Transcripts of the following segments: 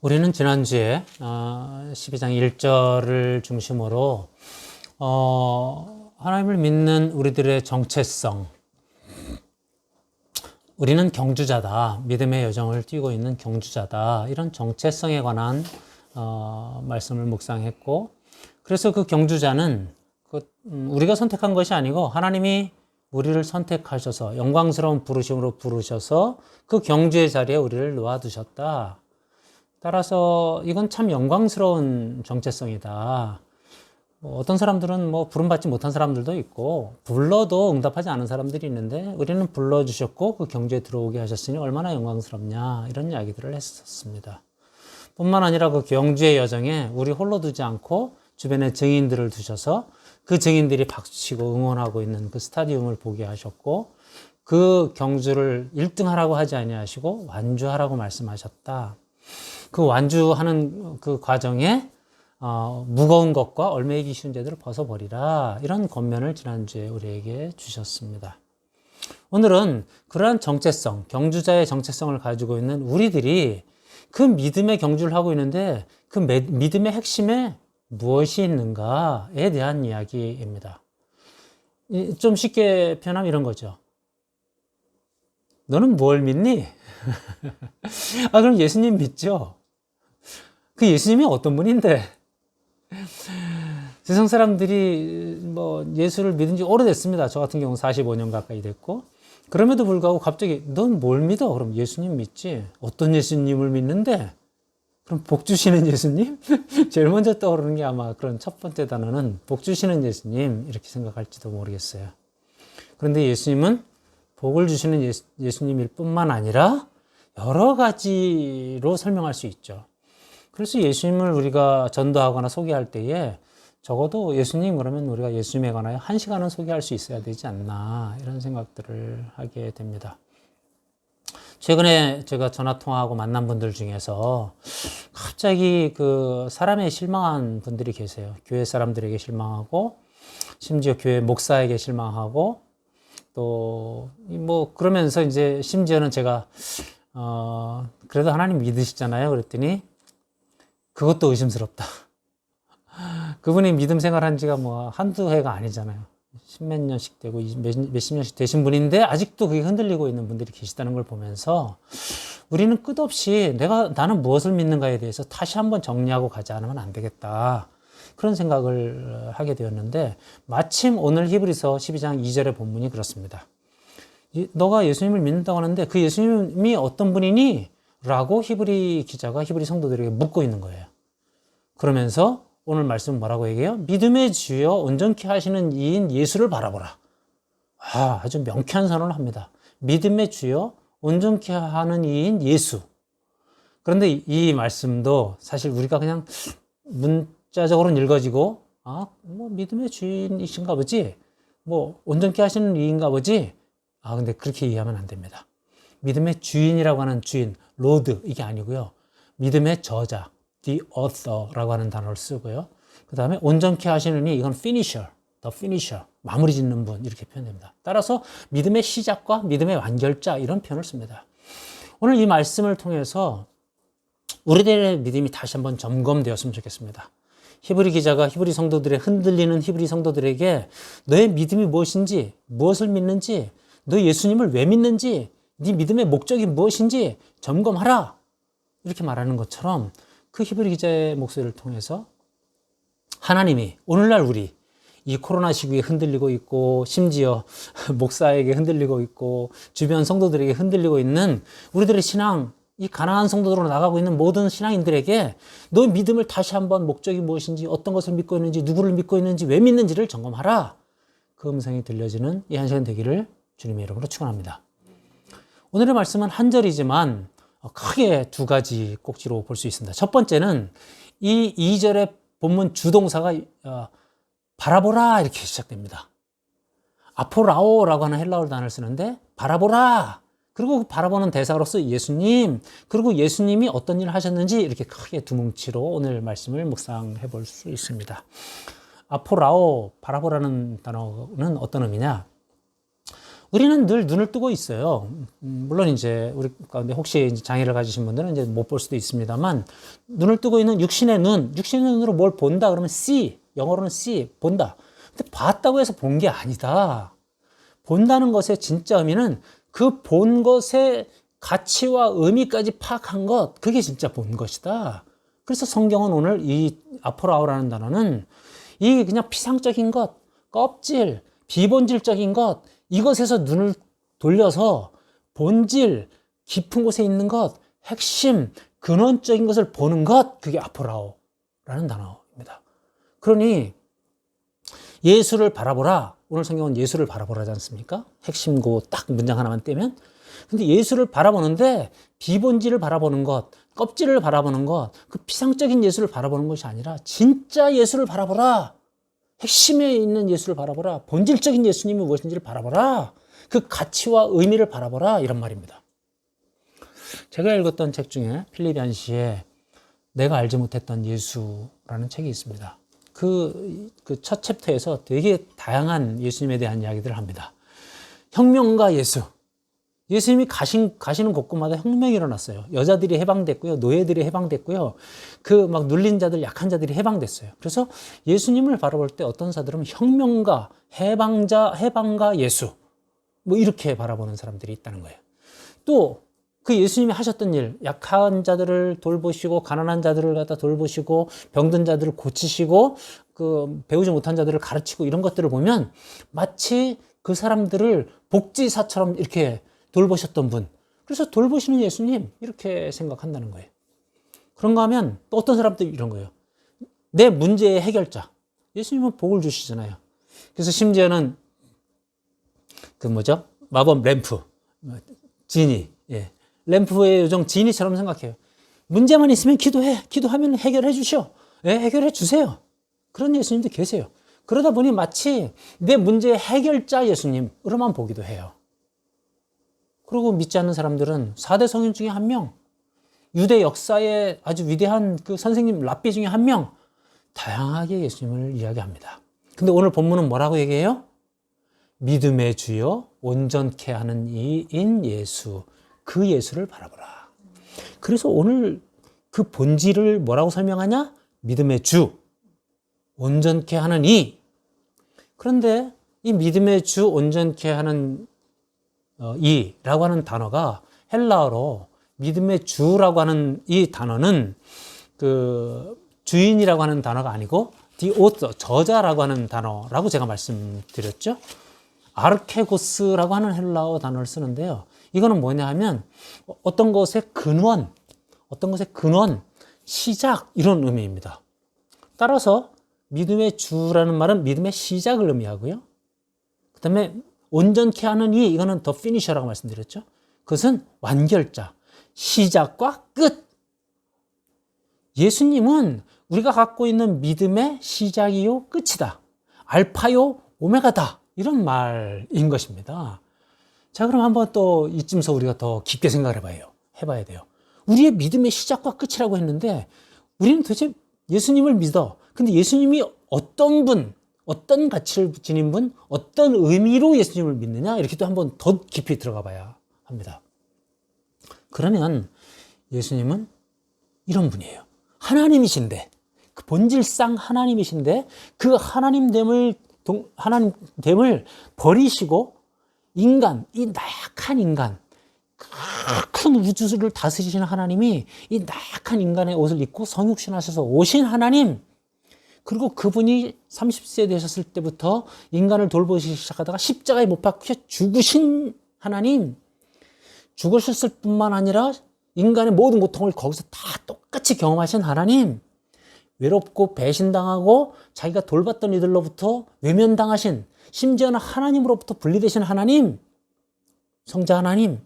우리는 지난주에 12장 1절을 중심으로 하나님을 믿는 우리들의 정체성, 우리는 경주자다, 믿음의 여정을 뛰고 있는 경주자다, 이런 정체성에 관한 말씀을 묵상했고, 그래서 그 경주자는 우리가 선택한 것이 아니고 하나님이 우리를 선택하셔서 영광스러운 부르심으로 부르셔서 그 경주의 자리에 우리를 놓아두셨다. 따라서 이건 참 영광스러운 정체성이다. 어떤 사람들은 부름받지 못한 사람들도 있고 불러도 응답하지 않은 사람들이 있는데 우리는 불러주셨고 그 경주에 들어오게 하셨으니 얼마나 영광스럽냐, 이런 이야기들을 했었습니다. 뿐만 아니라 그 경주의 여정에 우리 홀로 두지 않고 주변에 증인들을 두셔서 그 증인들이 박수치고 응원하고 있는 그 스타디움을 보게 하셨고, 그 경주를 1등하라고 하지 아니하시고 완주하라고 말씀하셨다. 그 완주하는 그 과정에 무거운 것과 얼매이기 쉬운 죄들을 벗어버리라, 이런 권면을 지난주에 우리에게 주셨습니다. 오늘은 그러한 정체성, 경주자의 정체성을 가지고 있는 우리들이 그 믿음의 경주를 하고 있는데 그 믿음의 핵심에 무엇이 있는가에 대한 이야기입니다. 좀 쉽게 표현하면 이런 거죠. 너는 뭘 믿니? 그럼 예수님 믿죠? 그 예수님이 어떤 분인데? 세상 사람들이 예수를 믿은 지 오래됐습니다. 저 같은 경우는 45년 가까이 됐고, 그럼에도 불구하고 갑자기 넌 뭘 믿어? 그럼 예수님 믿지. 어떤 예수님을 믿는데? 그럼 복 주시는 예수님? 제일 먼저 떠오르는 게 아마 그런 첫 번째 단어는 복 주시는 예수님, 이렇게 생각할지도 모르겠어요. 그런데 예수님은 복을 주시는 예수님일 뿐만 아니라 여러 가지로 설명할 수 있죠. 그래서 예수님을 우리가 전도하거나 소개할 때에 적어도 예수님 그러면 우리가 예수님에 관하여 1시간은 소개할 수 있어야 되지 않나, 이런 생각들을 하게 됩니다. 최근에 제가 전화통화하고 만난 분들 중에서 갑자기 그 사람에 실망한 분들이 계세요. 교회 사람들에게 실망하고, 심지어 교회 목사에게 실망하고, 또 그러면서 이제 심지어는 제가 그래도 하나님 믿으시잖아요. 그랬더니 그것도 의심스럽다. 그분이 믿음 생활한 지가 한두 해가 아니잖아요. 십몇 년씩 되고 몇십 년씩 되신 분인데 아직도 그게 흔들리고 있는 분들이 계시다는 걸 보면서 우리는 끝없이 나는 무엇을 믿는가에 대해서 다시 한번 정리하고 가지 않으면 안 되겠다, 그런 생각을 하게 되었는데, 마침 오늘 히브리서 12장 2절의 본문이 그렇습니다. 너가 예수님을 믿는다고 하는데 그 예수님이 어떤 분이니? 라고 히브리 기자가 히브리 성도들에게 묻고 있는 거예요. 그러면서 오늘 말씀은 뭐라고 얘기해요? 믿음의 주여 온전케 하시는 이인 예수를 바라보라. 아주 명쾌한 선언을 합니다. 믿음의 주여 온전케 하는 이인 예수. 그런데 이 말씀도 사실 우리가 그냥 문자적으로는 읽어지고 믿음의 주인이신가 보지, 온전케 하시는 이인가 보지. 근데 그렇게 이해하면 안 됩니다. 믿음의 주인이라고 하는 주인, 로드, 이게 아니고요. 믿음의 저자, the author라고 하는 단어를 쓰고요. 그 다음에 온전케 하시느니, 이건 finisher, the finisher, 마무리 짓는 분, 이렇게 표현됩니다. 따라서 믿음의 시작과 믿음의 완결자, 이런 표현을 씁니다. 오늘 이 말씀을 통해서 우리들의 믿음이 다시 한번 점검되었으면 좋겠습니다. 히브리 기자가 히브리 성도들의 흔들리는 히브리 성도들에게 너의 믿음이 무엇인지, 무엇을 믿는지, 너 예수님을 왜 믿는지, 네 믿음의 목적이 무엇인지 점검하라, 이렇게 말하는 것처럼 그 히브리 기자의 목소리를 통해서 하나님이 오늘날 우리 이 코로나 시국에 흔들리고 있고, 심지어 목사에게 흔들리고 있고, 주변 성도들에게 흔들리고 있는 우리들의 신앙, 이 가난한 성도들로 나가고 있는 모든 신앙인들에게 너의 믿음을 다시 한번 목적이 무엇인지, 어떤 것을 믿고 있는지, 누구를 믿고 있는지, 왜 믿는지를 점검하라, 그 음성이 들려지는 이 한 시간 되기를 주님의 이름으로 축원합니다. 오늘의 말씀은 한 절이지만 크게 두 가지 꼭지로 볼 수 있습니다. 첫 번째는 이 2절의 본문 주동사가 바라보라, 이렇게 시작됩니다. 아포라오라고 하는 헬라어 단어를 쓰는데 바라보라, 그리고 그 바라보는 대상으로서 예수님, 그리고 예수님이 어떤 일을 하셨는지, 이렇게 크게 두 뭉치로 오늘 말씀을 묵상해 볼 수 있습니다. 아포라오, 바라보라는 단어는 어떤 의미냐? 우리는 늘 눈을 뜨고 있어요. 물론 이제 우리 가운데 혹시 이제 장애를 가지신 분들은 이제 못 볼 수도 있습니다만, 눈을 뜨고 있는 육신의 눈으로 뭘 본다 그러면 see, 영어로는 see, 본다. 근데 봤다고 해서 본 게 아니다. 본다는 것의 진짜 의미는 그 본 것의 가치와 의미까지 파악한 것, 그게 진짜 본 것이다. 그래서 성경은 오늘 이 아포라오라는 단어는 이 그냥 피상적인 것, 껍질, 비본질적인 것, 이것에서 눈을 돌려서 본질, 깊은 곳에 있는 것, 핵심, 근원적인 것을 보는 것, 그게 아포라오라는 단어입니다. 그러니 예수를 바라보라. 오늘 성경은 예수를 바라보라지 않습니까? 핵심고 딱 문장 하나만 떼면. 근데 예수를 바라보는데 비본질을 바라보는 것, 껍질을 바라보는 것, 그 피상적인 예수를 바라보는 것이 아니라 진짜 예수를 바라보라. 핵심에 있는 예수를 바라보라. 본질적인 예수님이 무엇인지를 바라보라. 그 가치와 의미를 바라보라. 이런 말입니다. 제가 읽었던 책 중에 필립 얀시의 내가 알지 못했던 예수라는 책이 있습니다. 그 첫 챕터에서 되게 다양한 예수님에 대한 이야기들을 합니다. 혁명가 예수. 예수님이 가시는 곳곳마다 혁명이 일어났어요. 여자들이 해방됐고요. 노예들이 해방됐고요. 그 막 눌린 자들, 약한 자들이 해방됐어요. 그래서 예수님을 바라볼 때 어떤 사람들은 혁명가, 해방가 예수. 뭐 이렇게 바라보는 사람들이 있다는 거예요. 또 그 예수님이 하셨던 일, 약한 자들을 돌보시고, 가난한 자들을 갖다 돌보시고, 병든 자들을 고치시고, 그 배우지 못한 자들을 가르치고 이런 것들을 보면 마치 그 사람들을 복지사처럼 이렇게 돌보셨던 분. 그래서 돌보시는 예수님, 이렇게 생각한다는 거예요. 그런가 하면 또 어떤 사람들이 이런 거예요. 내 문제의 해결자. 예수님은 복을 주시잖아요. 그래서 심지어는 마법 램프, 지니, 예. 램프의 요정 지니처럼 생각해요. 문제만 있으면 기도하면 해결해 주시오. 예, 해결해 주세요. 그런 예수님도 계세요. 그러다 보니 마치 내 문제의 해결자 예수님으로만 보기도 해요. 그리고 믿지 않는 사람들은 4대 성인 중에 한 명, 유대 역사의 아주 위대한 그 선생님 랍비 중에 한 명, 다양하게 예수님을 이야기합니다. 근데 오늘 본문은 뭐라고 얘기해요? 믿음의 주요 온전케 하는 이인 예수, 그 예수를 바라보라. 그래서 오늘 그 본질을 뭐라고 설명하냐? 믿음의 주, 온전케 하는 이. 그런데 이 믿음의 주, 온전케 하는 이라고 하는 단어가 헬라어로 믿음의 주라고 하는 이 단어는 그 주인이라고 하는 단어가 아니고 디오터, 저자라고 하는 단어라고 제가 말씀드렸죠. 아르케고스라고 하는 헬라어 단어를 쓰는데요. 이거는 뭐냐 하면 어떤 것의 근원, 시작 이런 의미입니다. 따라서 믿음의 주라는 말은 믿음의 시작을 의미하고요. 그 다음에 온전케 하는 이거는 더 피니셔라고 말씀드렸죠. 그것은 완결자, 시작과 끝. 예수님은 우리가 갖고 있는 믿음의 시작이요 끝이다. 알파요 오메가다. 이런 말인 것입니다. 자, 그럼 한번 또 이쯤서 우리가 더 깊게 생각을 해봐야 돼요. 우리의 믿음의 시작과 끝이라고 했는데 우리는 도대체 예수님을 믿어. 근데 예수님이 어떤 분, 어떤 가치를 지닌 분, 어떤 의미로 예수님을 믿느냐? 이렇게 또 한번 더 깊이 들어가 봐야 합니다. 그러면 예수님은 이런 분이에요. 하나님이신데, 그 본질상 하나님이신데 그 하나님됨을 버리시고 인간, 이 나약한 인간, 큰 우주를 다스리시는 하나님이 이 나약한 인간의 옷을 입고 성육신하셔서 오신 하나님, 그리고 그분이 30세 되셨을 때부터 인간을 돌보시기 시작하다가 십자가에 못 박혀 죽으신 하나님, 죽으셨을 뿐만 아니라 인간의 모든 고통을 거기서 다 똑같이 경험하신 하나님, 외롭고 배신당하고 자기가 돌봤던 이들로부터 외면당하신, 심지어는 하나님으로부터 분리되신 하나님, 성자 하나님,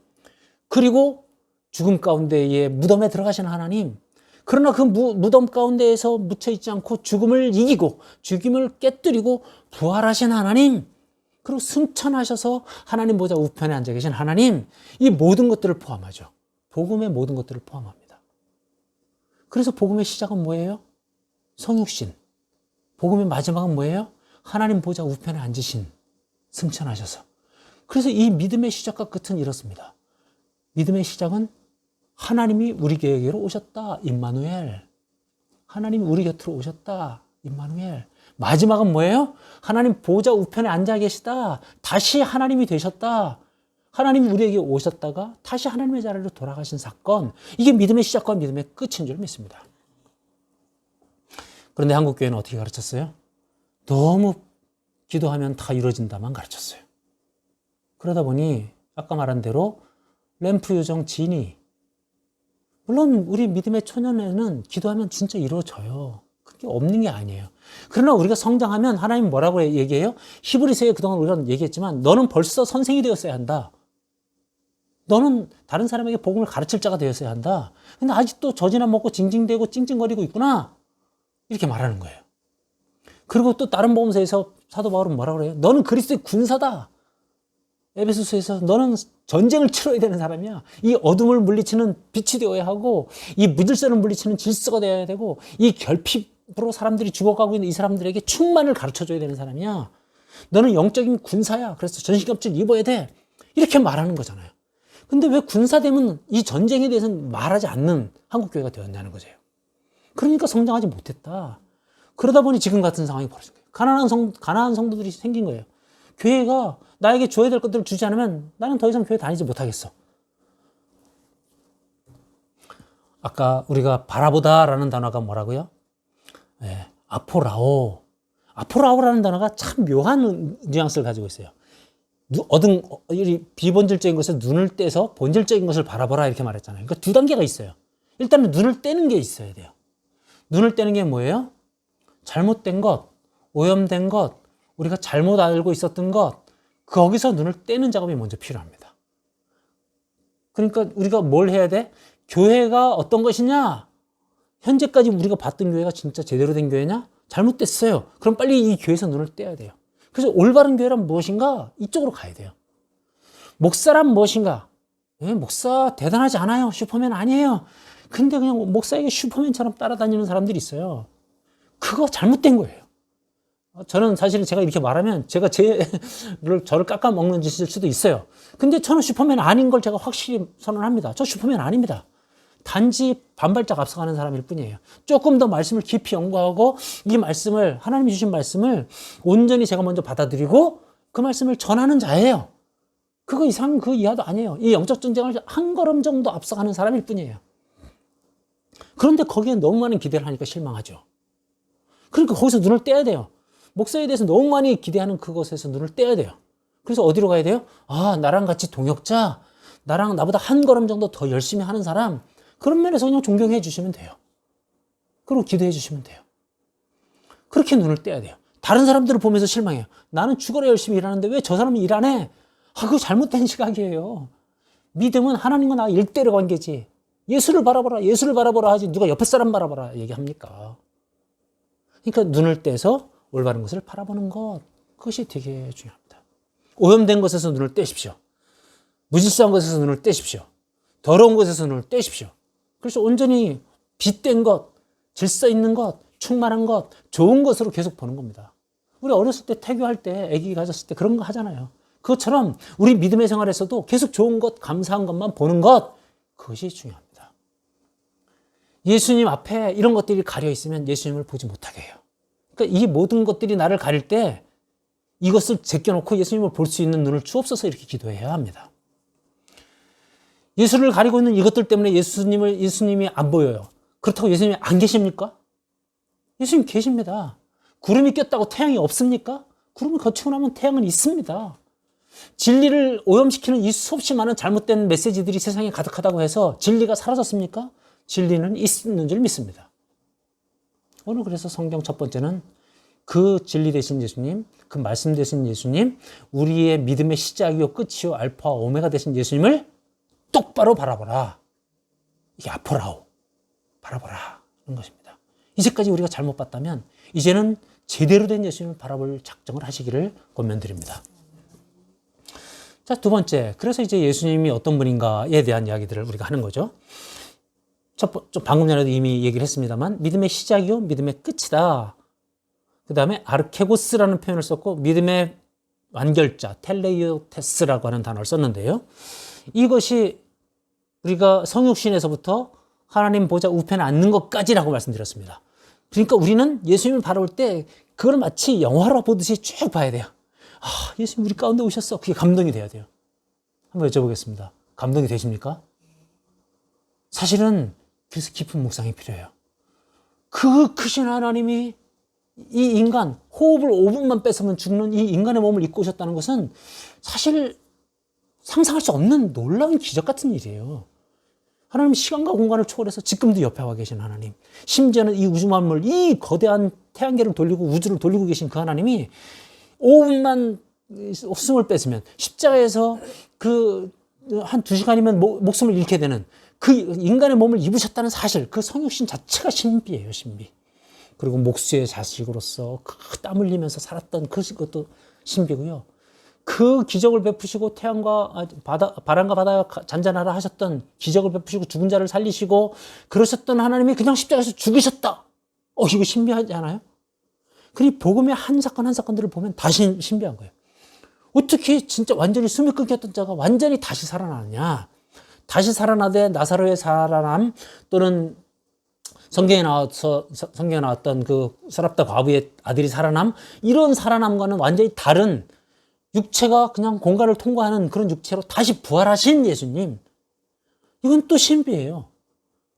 그리고 죽음 가운데에 무덤에 들어가신 하나님, 그러나 그 무덤 가운데에서 묻혀있지 않고 죽음을 이기고 죽음을 깨뜨리고 부활하신 하나님, 그리고 승천하셔서 하나님 보좌 우편에 앉아 계신 하나님, 이 모든 것들을 포함하죠. 복음의 모든 것들을 포함합니다. 그래서 복음의 시작은 뭐예요? 성육신. 복음의 마지막은 뭐예요? 하나님 보좌 우편에 앉으신, 승천하셔서. 그래서 이 믿음의 시작과 끝은 이렇습니다. 믿음의 시작은 하나님이 우리 곁으로 오셨다. 임마누엘. 하나님이 우리 곁으로 오셨다. 임마누엘. 마지막은 뭐예요? 하나님 보좌 우편에 앉아 계시다. 다시 하나님이 되셨다. 하나님이 우리에게 오셨다가 다시 하나님의 자리로 돌아가신 사건. 이게 믿음의 시작과 믿음의 끝인 줄 믿습니다. 그런데 한국교회는 어떻게 가르쳤어요? 너무 기도하면 다 이루어진다만 가르쳤어요. 그러다 보니 아까 말한 대로 램프 요정 진이, 물론 우리 믿음의 초년에는 기도하면 진짜 이루어져요. 그게 없는 게 아니에요. 그러나 우리가 성장하면 하나님 뭐라고 얘기해요? 히브리서에 그동안 우리가 얘기했지만 너는 벌써 선생이 되었어야 한다. 너는 다른 사람에게 복음을 가르칠 자가 되었어야 한다. 근데 아직도 젖이나 먹고 징징대고 찡찡거리고 있구나. 이렇게 말하는 거예요. 그리고 또 다른 복음서에서 사도 바울은 뭐라고 그래요? 너는 그리스도의 군사다. 에베소서에서 너는 전쟁을 치러야 되는 사람이야. 이 어둠을 물리치는 빛이 되어야 하고, 이 무질서를 물리치는 질서가 되어야 되고, 이 결핍으로 사람들이 죽어가고 있는 이 사람들에게 충만을 가르쳐줘야 되는 사람이야. 너는 영적인 군사야. 그래서 전신갑주를 입어야 돼. 이렇게 말하는 거잖아요. 근데 왜 군사되면 이 전쟁에 대해서는 말하지 않는 한국교회가 되었냐는 거죠. 그러니까 성장하지 못했다. 그러다 보니 지금 같은 상황이 벌어진 거예요. 가난한 성도들이 생긴 거예요. 교회가 나에게 줘야 될 것들을 주지 않으면 나는 더 이상 교회 다니지 못하겠어. 아까 우리가 바라보다라는 단어가 뭐라고요? 네, 아포라오. 아포라오라는 단어가 참 묘한 뉘앙스를 가지고 있어요. 비본질적인 것에 눈을 떼서 본질적인 것을 바라보라 이렇게 말했잖아요. 그러니까 두 단계가 있어요. 일단은 눈을 떼는 게 있어야 돼요. 눈을 떼는 게 뭐예요? 잘못된 것, 오염된 것, 우리가 잘못 알고 있었던 것, 거기서 눈을 떼는 작업이 먼저 필요합니다. 그러니까 우리가 뭘 해야 돼? 교회가 어떤 것이냐? 현재까지 우리가 봤던 교회가 진짜 제대로 된 교회냐? 잘못됐어요. 그럼 빨리 이 교회에서 눈을 떼야 돼요. 그래서 올바른 교회란 무엇인가? 이쪽으로 가야 돼요. 목사란 무엇인가? 목사 대단하지 않아요. 슈퍼맨 아니에요. 근데 그냥 목사에게 슈퍼맨처럼 따라다니는 사람들이 있어요. 그거 잘못된 거예요. 저는 사실은 제가 이렇게 말하면 제가 저를 깎아먹는 짓일 수도 있어요. 근데 저는 슈퍼맨 아닌 걸 제가 확실히 선언합니다. 저 슈퍼맨 아닙니다. 단지 반발짝 앞서가는 사람일 뿐이에요. 조금 더 말씀을 깊이 연구하고 이 말씀을, 하나님이 주신 말씀을 온전히 제가 먼저 받아들이고 그 말씀을 전하는 자예요. 그거 이상 그 이하도 아니에요. 이 영적 전쟁을 한 걸음 정도 앞서가는 사람일 뿐이에요. 그런데 거기에 너무 많은 기대를 하니까 실망하죠. 그러니까 거기서 눈을 떼야 돼요. 목사에 대해서 너무 많이 기대하는 그것에서 눈을 떼야 돼요. 그래서 어디로 가야 돼요? 나랑 같이 동역자, 나보다 한 걸음 정도 더 열심히 하는 사람, 그런 면에서 그냥 존경해 주시면 돼요. 그리고 기도해 주시면 돼요. 그렇게 눈을 떼야 돼요. 다른 사람들을 보면서 실망해요. 나는 죽어라 열심히 일하는데 왜 저 사람이 일 안 해? 그거 잘못된 시각이에요. 믿음은 하나님과 나 일대의 관계지. 예수를 바라보라 하지 누가 옆에 사람 바라보라 얘기합니까? 그러니까 눈을 떼서 올바른 것을 바라보는 것, 그것이 되게 중요합니다. 오염된 것에서 눈을 떼십시오. 무질서한 것에서 눈을 떼십시오. 더러운 것에서 눈을 떼십시오. 그래서 온전히 빛된 것, 질서 있는 것, 충만한 것, 좋은 것으로 계속 보는 겁니다. 우리 어렸을 때 태교할 때, 아기 가졌을 때 그런 거 하잖아요. 그것처럼 우리 믿음의 생활에서도 계속 좋은 것, 감사한 것만 보는 것, 그것이 중요합니다. 예수님 앞에 이런 것들이 가려 있으면 예수님을 보지 못하게 해요. 그러니까 이 모든 것들이 나를 가릴 때 이것을 제껴놓고 예수님을 볼 수 있는 눈을 주옵소서 이렇게 기도해야 합니다. 예수를 가리고 있는 이것들 때문에 예수님이 안 보여요. 그렇다고 예수님이 안 계십니까? 예수님 계십니다. 구름이 꼈다고 태양이 없습니까? 구름이 거치고 나면 태양은 있습니다. 진리를 오염시키는 이 수없이 많은 잘못된 메시지들이 세상에 가득하다고 해서 진리가 사라졌습니까? 진리는 있는 줄 믿습니다. 오늘 그래서 성경 첫 번째는 그 진리 되신 예수님, 그 말씀 되신 예수님, 우리의 믿음의 시작이요 끝이요 알파와 오메가 되신 예수님을 똑바로 바라보라. 이게 아포라오. 바라보라. 이런 것입니다. 이제까지 우리가 잘못 봤다면 이제는 제대로 된 예수님을 바라볼 작정을 하시기를 권면드립니다. 자, 두 번째. 그래서 이제 예수님이 어떤 분인가에 대한 이야기들을 우리가 하는 거죠. 방금 전에도 이미 얘기를 했습니다만 믿음의 시작이요 믿음의 끝이다. 그 다음에 아르케고스라는 표현을 썼고 믿음의 완결자, 텔레이오테스라고 하는 단어를 썼는데요. 이것이 우리가 성육신에서부터 하나님 보좌 우편에 앉는 것까지라고 말씀드렸습니다. 그러니까 우리는 예수님을 바라볼 때 그걸 마치 영화로 보듯이 쭉 봐야 돼요. 아, 예수님 우리 가운데 오셨어. 그게 감동이 돼야 돼요. 한번 여쭤보겠습니다. 감동이 되십니까? 사실은 그래서 깊은 묵상이 필요해요. 그 크신 하나님이 이 인간, 호흡을 5분만 뺏으면 죽는 이 인간의 몸을 입고 오셨다는 것은 사실 상상할 수 없는 놀라운 기적 같은 일이에요. 하나님 시간과 공간을 초월해서 지금도 옆에 와 계신 하나님, 심지어는 이 우주 만물, 이 거대한 태양계를 돌리고 우주를 돌리고 계신 그 하나님이 5분만 숨을 뺏으면 십자가에서 그 한 2시간이면 목숨을 잃게 되는 그 인간의 몸을 입으셨다는 사실, 그 성육신 자체가 신비예요, 신비. 그리고 목수의 자식으로서 그 땀 흘리면서 살았던 그것도 신비고요. 그 기적을 베푸시고 태양과 바람과 바다가 잔잔하라 하셨던 기적을 베푸시고 죽은 자를 살리시고 그러셨던 하나님이 그냥 십자가에서 죽으셨다. 이거 신비하지 않아요? 그리고 복음의 한 사건 한 사건들을 보면 다시 신비한 거예요. 어떻게 진짜 완전히 숨이 끊겼던 자가 완전히 다시 살아나느냐. 다시 살아나되 나사로의 살아남 또는 성경에 나왔던 그 사랍다 과부의 아들이 살아남, 이런 살아남과는 완전히 다른 육체가 그냥 공간을 통과하는 그런 육체로 다시 부활하신 예수님. 이건 또 신비예요.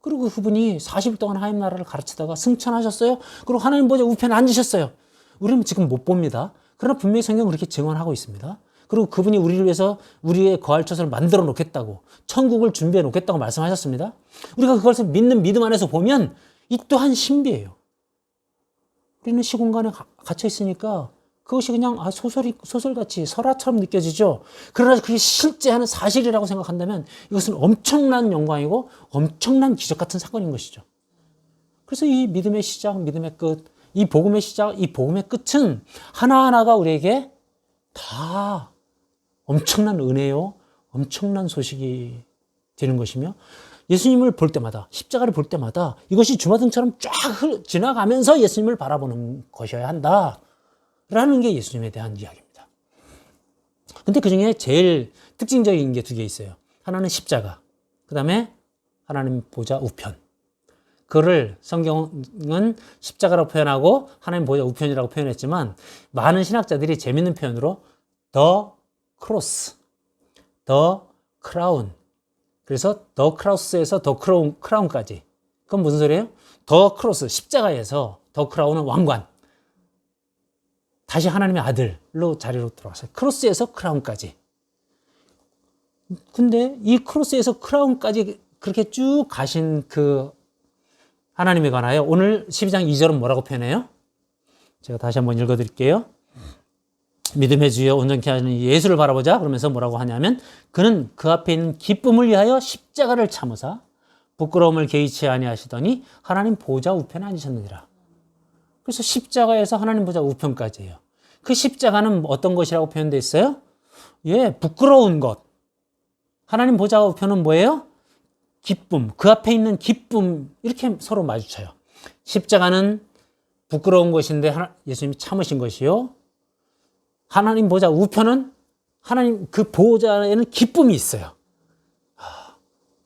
그리고 그분이 40일 동안 하나님 나라를 가르치다가 승천하셨어요. 그리고 하나님 보좌 우편에 앉으셨어요. 우리는 지금 못 봅니다. 그러나 분명히 성경은 그렇게 증언하고 있습니다. 그리고 그분이 우리를 위해서 우리의 거할 처소를 만들어 놓겠다고, 천국을 준비해 놓겠다고 말씀하셨습니다. 우리가 그것을 믿는 믿음 안에서 보면 이 또한 신비예요. 우리는 시공간에 갇혀 있으니까 그것이 그냥 소설같이 설화처럼 느껴지죠. 그러나 그게 실제 하는 사실이라고 생각한다면 이것은 엄청난 영광이고 엄청난 기적 같은 사건인 것이죠. 그래서 이 믿음의 시작, 믿음의 끝, 이 복음의 시작, 이 복음의 끝은 하나하나가 우리에게 다 엄청난 은혜요, 엄청난 소식이 되는 것이며, 예수님을 볼 때마다, 십자가를 볼 때마다 이것이 주마등처럼 쫙 지나가면서 예수님을 바라보는 것이어야 한다라는 게 예수님에 대한 이야기입니다. 근데 그 중에 제일 특징적인 게 2개 있어요. 하나는 십자가, 그 다음에 하나님 보좌 우편. 그를 성경은 십자가로 표현하고 하나님 보좌 우편이라고 표현했지만 많은 신학자들이 재밌는 표현으로 the cross, the crown, 그래서 the cross에서 the crown까지. 그건 무슨 소리예요? the cross, 십자가에서 the crown은 왕관, 다시 하나님의 아들로 자리로 들어갔어요. 크로스에서 크라운까지. 근데 이 크로스에서 크라운까지 그렇게 쭉 가신 그 하나님에 관하여 오늘 12장 2절은 뭐라고 표현해요? 제가 다시 한번 읽어드릴게요. 믿음의 주여 온전케 하는 예수를 바라보자. 그러면서 뭐라고 하냐면 그는 그 앞에 있는 기쁨을 위하여 십자가를 참으사 부끄러움을 개의치 아니하시더니 하나님 보좌 우편에 앉으셨느니라. 그래서 십자가에서 하나님 보좌 우편까지예요. 그 십자가는 어떤 것이라고 표현되어 있어요? 부끄러운 것. 하나님 보좌 우편은 뭐예요? 기쁨, 그 앞에 있는 기쁨, 이렇게 서로 마주쳐요. 십자가는 부끄러운 것인데 예수님이 참으신 것이요. 하나님 보좌 우편은 하나님 그 보좌에는 기쁨이 있어요.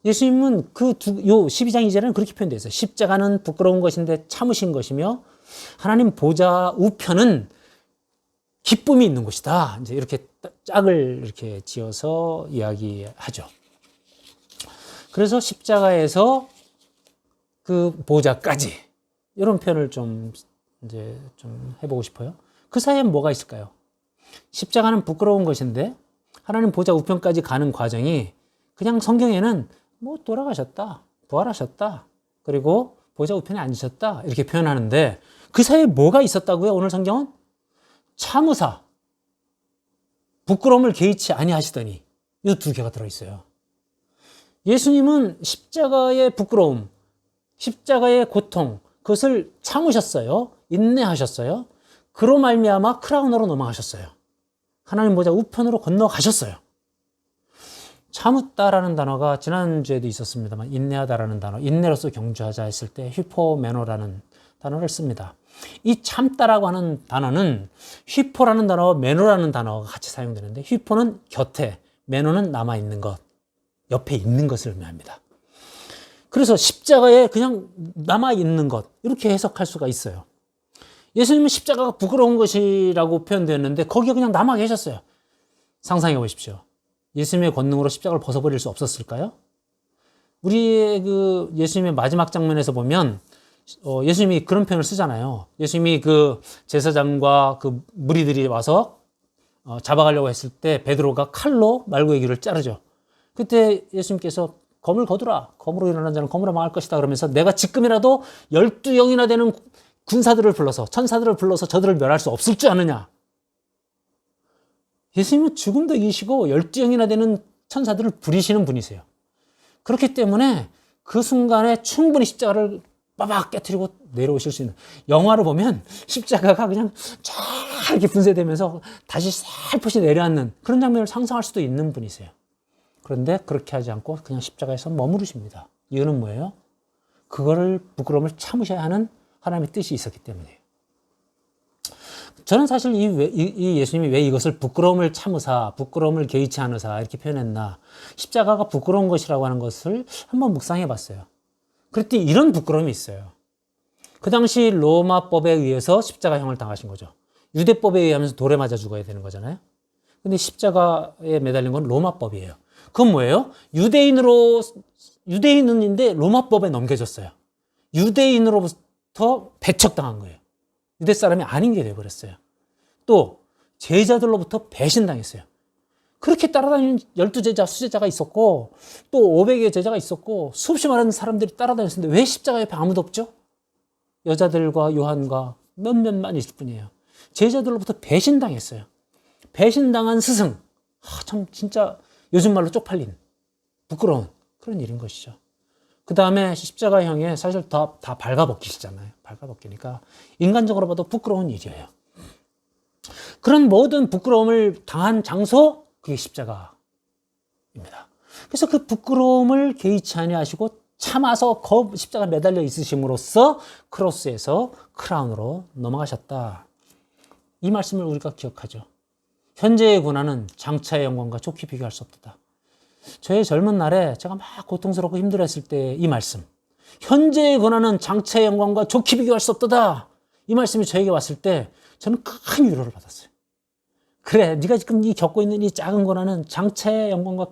예수님은 요 12장 2절에는 그렇게 표현되어 있어요. 십자가는 부끄러운 것인데 참으신 것이며 하나님 보좌 우편은 기쁨이 있는 곳이다. 이제 이렇게 짝을 이렇게 지어서 이야기하죠. 그래서 십자가에서 그 보좌까지 이런 표현을 좀 해보고 싶어요. 그 사이에 뭐가 있을까요? 십자가는 부끄러운 것인데 하나님 보좌 우편까지 가는 과정이 그냥 성경에는 뭐 돌아가셨다, 부활하셨다, 그리고 보좌 우편에 앉으셨다 이렇게 표현하는데 그 사이에 뭐가 있었다고요? 오늘 성경은 참으사 부끄러움을 개의치 아니하시더니 이 2개가 들어있어요. 예수님은 십자가의 부끄러움, 십자가의 고통, 그것을 참으셨어요. 인내하셨어요. 그로 말미암아 크라운으로 넘어가셨어요. 하나님 보좌 우편으로 건너가셨어요. 참았다라는 단어가 지난주에도 있었습니다만 인내하다라는 단어, 인내로서 경주하자 했을 때 휘포메노라는 단어를 씁니다. 이 참다라고 하는 단어는 휘포라는 단어와 매노라는 단어가 같이 사용되는데, 휘포는 곁에, 매노는 남아있는 것, 옆에 있는 것을 의미합니다. 그래서 십자가에 그냥 남아있는 것, 이렇게 해석할 수가 있어요. 예수님은 십자가가 부끄러운 것이라고 표현되었는데 거기에 그냥 남아 계셨어요. 상상해 보십시오. 예수님의 권능으로 십자가를 벗어버릴 수 없었을까요? 우리의 그 예수님의 마지막 장면에서 보면 예수님이 그런 표현을 쓰잖아요. 예수님이 그 제사장과 그 무리들이 와서 잡아가려고 했을 때 베드로가 칼로 말구의 귀를 자르죠. 그때 예수님께서 검을 거두라. 검으로 일어난 자는 검으로 망할 것이다. 그러면서 내가 지금이라도 12영이나 되는 군사들을 불러서, 천사들을 불러서 저들을 멸할 수 없을 줄 아느냐. 예수님은 죽음도 이기시고 12영이나 되는 천사들을 부리시는 분이세요. 그렇기 때문에 그 순간에 충분히 십자가를 빠박 깨트리고 내려오실 수 있는, 영화를 보면 십자가가 그냥 쫙 이렇게 분쇄되면서 다시 살포시 내려앉는 그런 장면을 상상할 수도 있는 분이세요. 그런데 그렇게 하지 않고 그냥 십자가에서 머무르십니다. 이유는 뭐예요? 그거를 부끄러움을 참으셔야 하는 하나님의 뜻이 있었기 때문이에요. 저는 사실 이 예수님이 왜 이것을 부끄러움을 참으사, 부끄러움을 개의치 않으사 이렇게 표현했나, 십자가가 부끄러운 것이라고 하는 것을 한번 묵상해 봤어요. 그랬더니 이런 부끄러움이 있어요. 그 당시 로마법에 의해서 십자가형을 당하신 거죠. 유대법에 의하면서 돌에 맞아 죽어야 되는 거잖아요. 근데 십자가에 매달린 건 로마법이에요. 그건 뭐예요? 유대인인데 로마법에 넘겨졌어요. 유대인으로부터 배척당한 거예요. 유대 사람이 아닌 게 되어버렸어요. 또 제자들로부터 배신당했어요. 그렇게 따라다니는 12제자, 수제자가 있었고 또 500의 제자가 있었고 수없이 많은 사람들이 따라다녔는데 왜 십자가 옆에 아무도 없죠? 여자들과 요한과 몇몇만 있을 뿐이에요. 제자들로부터 배신당했어요. 배신당한 스승, 참 진짜 요즘 말로 쪽팔린, 부끄러운 그런 일인 것이죠. 그 다음에 십자가형에 사실 다 발가벗기시잖아요. 발가벗기니까 인간적으로 봐도 부끄러운 일이에요. 그런 모든 부끄러움을 당한 장소, 그게 십자가입니다. 그래서 그 부끄러움을 개의치 아니하시고 참아서 십자가 매달려 있으심으로써 크로스에서 크라운으로 넘어가셨다. 이 말씀을 우리가 기억하죠. 현재의 고난은 장차의 영광과 좋게 비교할 수 없다. 저의 젊은 날에 제가 막 고통스럽고 힘들었을 때 이 말씀, 현재의 고난은 장차의 영광과 좋게 비교할 수 없다. 이 말씀이 저에게 왔을 때 저는 큰 위로를 받았어요. 그래, 네가 지금 겪고 있는 이 작은 고난은 장차의 영광과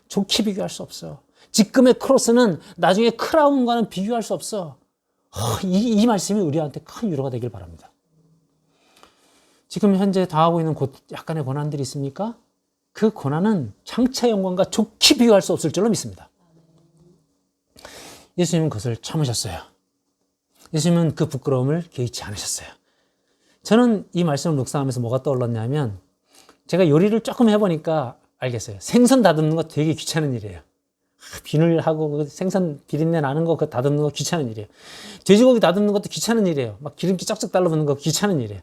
좋게 비교할 수 없어. 지금의 크로스는 나중에 크라운과는 비교할 수 없어. 이 말씀이 우리한테 큰 위로가 되길 바랍니다. 지금 현재 당하고 있는 약간의 고난들이 있습니까? 그 고난은 장차 영광과 좋게 비교할 수 없을 줄로 믿습니다. 예수님은 그것을 참으셨어요. 예수님은 그 부끄러움을 개의치 않으셨어요. 저는 이 말씀을 묵상하면서 뭐가 떠올랐냐면, 제가 요리를 조금 해보니까 알겠어요. 생선 다듬는 거 되게 귀찮은 일이에요. 비늘하고 생선 비린내 나는 거 다듬는 거 귀찮은 일이에요. 돼지고기 다듬는 것도 귀찮은 일이에요. 막 기름기 쫙쫙 달라붙는 거 귀찮은 일이에요.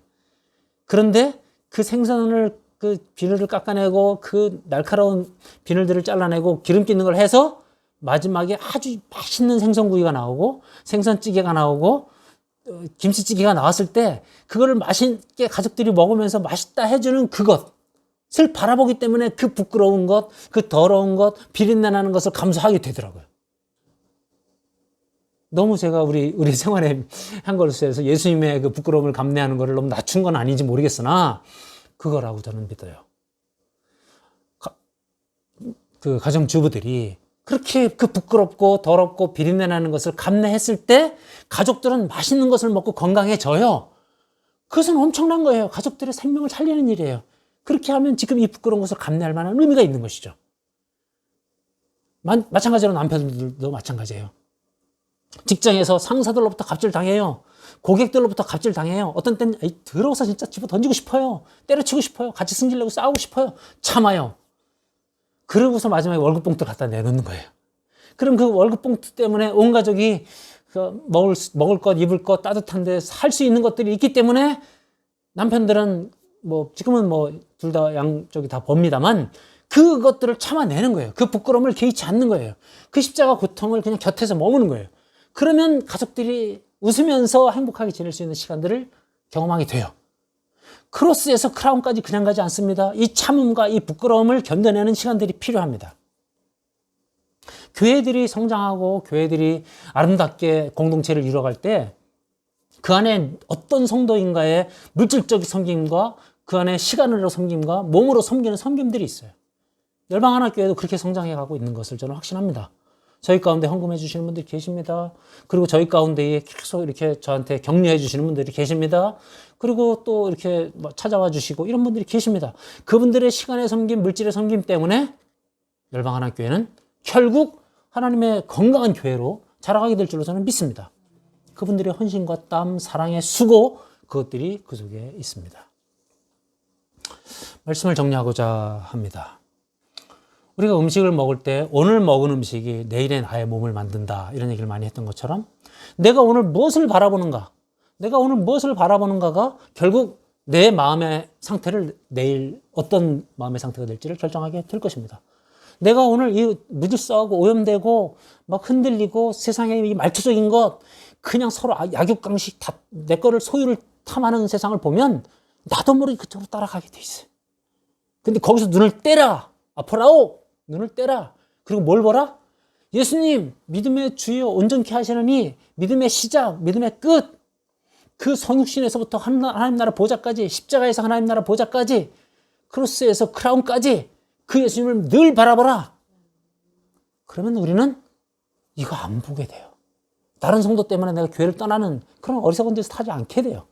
그런데 그 생선을 그 비늘을 깎아내고 그 날카로운 비늘들을 잘라내고 기름기 있는 걸 해서 마지막에 아주 맛있는 생선구이가 나오고 생선찌개가 나오고 김치찌개가 나왔을 때 그거를 맛있게 가족들이 먹으면서 맛있다 해주는 그것을 바라보기 때문에 그 부끄러운 것, 그 더러운 것, 비린내 나는 것을 감수하게 되더라고요. 너무 제가 우리 생활에 한 것에서 예수님의 그 부끄러움을 감내하는 것을 너무 낮춘 건 아닌지 모르겠으나 그거라고 저는 믿어요. 그 가정주부들이 그렇게 그 부끄럽고 더럽고 비린내 나는 것을 감내했을 때 가족들은 맛있는 것을 먹고 건강해져요. 그것은 엄청난 거예요. 가족들의 생명을 살리는 일이에요. 그렇게 하면 지금 이 부끄러운 것을 감내할 만한 의미가 있는 것이죠. 마찬가지로 남편들도 마찬가지예요. 직장에서 상사들로부터 갑질당해요. 고객들로부터 갑질당해요. 어떤 때는 더러워서 진짜 집어 던지고 싶어요. 때려치고 싶어요. 같이 승질내고 싸우고 싶어요. 참아요. 그러고서 마지막에 월급 봉투를 갖다 내놓는 거예요. 그럼 그 월급 봉투 때문에 온 가족이 먹을 것, 입을 것, 따뜻한데 살 수 있는 것들이 있기 때문에 남편들은 지금은 둘 다 양쪽이 다 법니다만 그것들을 참아내는 거예요. 그 부끄러움을 개의치 않는 거예요. 그 십자가 고통을 그냥 곁에서 머무는 거예요. 그러면 가족들이 웃으면서 행복하게 지낼 수 있는 시간들을 경험하게 돼요. 크로스에서 크라운까지 그냥 가지 않습니다. 이 참음과 이 부끄러움을 견뎌내는 시간들이 필요합니다. 교회들이 성장하고 교회들이 아름답게 공동체를 이루어갈 때 그 안에 어떤 성도인가의 물질적 섬김과 그 안에 시간으로 섬김과 몸으로 섬기는 섬김들이 있어요. 열방하나교회도 그렇게 성장해가고 있는 것을 저는 확신합니다. 저희 가운데 헌금해 주시는 분들이 계십니다. 그리고 저희 가운데에 계속 이렇게 저한테 격려해 주시는 분들이 계십니다. 그리고 또 이렇게 찾아와 주시고 이런 분들이 계십니다. 그분들의 시간의 섬김, 물질의 섬김 때문에 열방하나교회는 결국 하나님의 건강한 교회로 자라가게 될 줄로 저는 믿습니다. 그분들의 헌신과 땀, 사랑의 수고, 그것들이 그 속에 있습니다. 말씀을 정리하고자 합니다. 우리가 음식을 먹을 때 오늘 먹은 음식이 내일의 나의 몸을 만든다, 이런 얘기를 많이 했던 것처럼 내가 오늘 무엇을 바라보는가, 내가 오늘 무엇을 바라보는가가 결국 내 마음의 상태를 내일 어떤 마음의 상태가 될지를 결정하게 될 것입니다. 내가 오늘 이 무질서하고 오염되고 막 흔들리고 세상의 이 말투적인 것, 그냥 서로 약육강식 다 내 거를 소유를 탐하는 세상을 보면 나도 모르게 그쪽으로 따라가게 돼 있어요. 근데 거기서 눈을 떼라. 아포라오! 눈을 떼라. 그리고 뭘 보라? 예수님, 믿음의 주여 온전케 하시느니 믿음의 시작, 믿음의 끝, 그 성육신에서부터 하나님 나라 보좌까지, 십자가에서 하나님 나라 보좌까지, 크로스에서 크라운까지 그 예수님을 늘 바라보라. 그러면 우리는 이거 안 보게 돼요. 다른 성도 때문에 내가 교회를 떠나는 그런 어리석은 데서 타지 않게 돼요.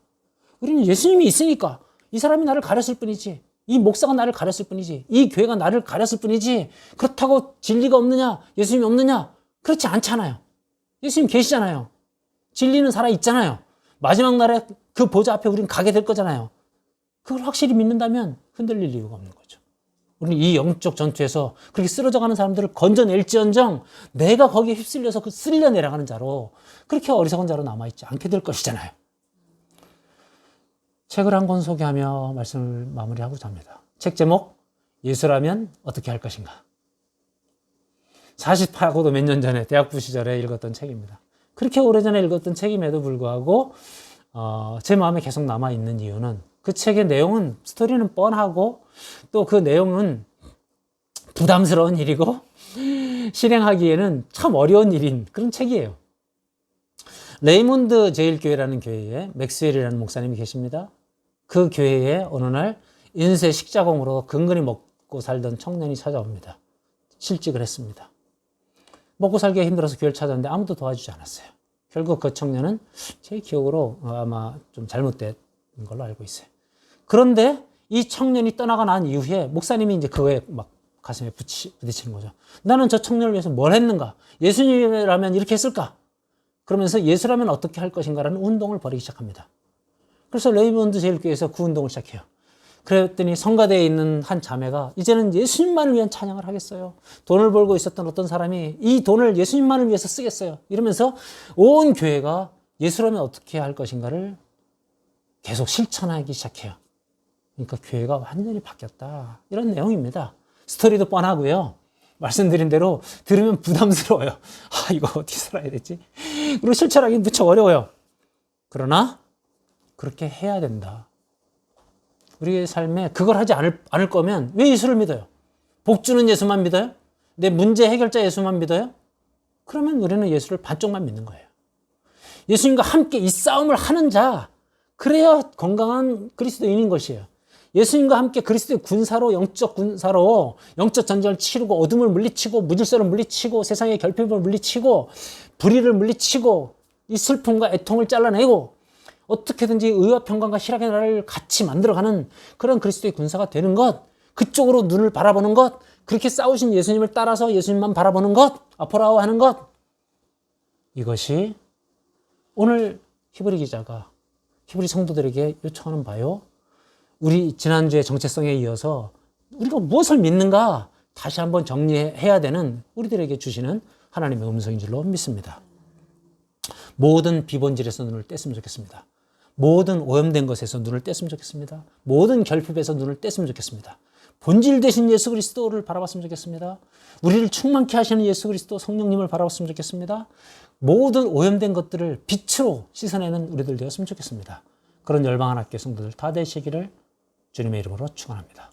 우리는 예수님이 있으니까 이 사람이 나를 가렸을 뿐이지, 이 목사가 나를 가렸을 뿐이지, 이 교회가 나를 가렸을 뿐이지, 그렇다고 진리가 없느냐, 예수님이 없느냐, 그렇지 않잖아요. 예수님 계시잖아요. 진리는 살아있잖아요. 마지막 날에 그 보좌 앞에 우리는 가게 될 거잖아요. 그걸 확실히 믿는다면 흔들릴 이유가 없는 거죠. 우리는 이 영적 전투에서 그렇게 쓰러져가는 사람들을 건져낼지언정 내가 거기에 휩쓸려서 그 쓸려 내려가는 자로, 그렇게 어리석은 자로 남아있지 않게 될 것이잖아요. 책을 한 권 소개하며 말씀을 마무리하고자 합니다. 책 제목, 예수라면 어떻게 할 것인가. 40하고도 몇 년 전에 대학부 시절에 읽었던 책입니다. 그렇게 오래전에 읽었던 책임에도 불구하고 제 마음에 계속 남아있는 이유는 그 책의 내용은, 스토리는 뻔하고 또 그 내용은 부담스러운 일이고 실행하기에는 참 어려운 일인 그런 책이에요. 레이몬드 제일교회라는 교회에 맥스웰이라는 목사님이 계십니다. 그 교회에 어느 날 인쇄 식자공으로 근근히 먹고 살던 청년이 찾아옵니다. 실직을 했습니다. 먹고 살기가 힘들어서 교회를 찾았는데 아무도 도와주지 않았어요. 결국 그 청년은 제 기억으로 아마 좀 잘못된 걸로 알고 있어요. 그런데 이 청년이 떠나가 난 이후에 목사님이 이제 그거에 막 가슴에 부딪히는 거죠. 나는 저 청년을 위해서 뭘 했는가? 예수님이라면 이렇게 했을까? 그러면서 예수라면 어떻게 할 것인가라는 운동을 벌이기 시작합니다. 그래서 레이몬드 제일교회에서 그 운동을 시작해요. 그랬더니 성가대에 있는 한 자매가 이제는 예수님만을 위한 찬양을 하겠어요. 돈을 벌고 있었던 어떤 사람이 이 돈을 예수님만을 위해서 쓰겠어요. 이러면서 온 교회가 예수라면 어떻게 할 것인가를 계속 실천하기 시작해요. 그러니까 교회가 완전히 바뀌었다, 이런 내용입니다. 스토리도 뻔하고요. 말씀드린 대로 들으면 부담스러워요. 아, 이거 어떻게 살아야 되지? 그리고 실천하기는 무척 어려워요. 그러나 그렇게 해야 된다. 우리의 삶에 그걸 하지 않을 거면 왜 예수를 믿어요? 복 주는 예수만 믿어요? 내 문제 해결자 예수만 믿어요? 그러면 우리는 예수를 반쪽만 믿는 거예요. 예수님과 함께 이 싸움을 하는 자, 그래야 건강한 그리스도인인 것이에요. 예수님과 함께 그리스도의 군사로, 영적 군사로 영적 전쟁을 치르고 어둠을 물리치고 무질서를 물리치고 세상의 결핍을 물리치고 불의를 물리치고 이 슬픔과 애통을 잘라내고 어떻게든지 의와 평강과 희락의 나라를 같이 만들어가는 그런 그리스도의 군사가 되는 것, 그쪽으로 눈을 바라보는 것, 그렇게 싸우신 예수님을 따라서 예수님만 바라보는 것, 아포라오 하는 것, 이것이 오늘 히브리 기자가 히브리 성도들에게 요청하는 바요. 우리 지난주의 정체성에 이어서 우리가 무엇을 믿는가 다시 한번 정리해야 되는 우리들에게 주시는 하나님의 음성인 줄로 믿습니다. 모든 비본질에서 눈을 뗐으면 좋겠습니다. 모든 오염된 것에서 눈을 뗐으면 좋겠습니다. 모든 결핍에서 눈을 뗐으면 좋겠습니다. 본질 되신 예수 그리스도를 바라봤으면 좋겠습니다. 우리를 충만케 하시는 예수 그리스도 성령님을 바라봤으면 좋겠습니다. 모든 오염된 것들을 빛으로 씻어내는 우리들 되었으면 좋겠습니다. 그런 열방한 학교 성도들 다 되시기를 주님의 이름으로 축원합니다.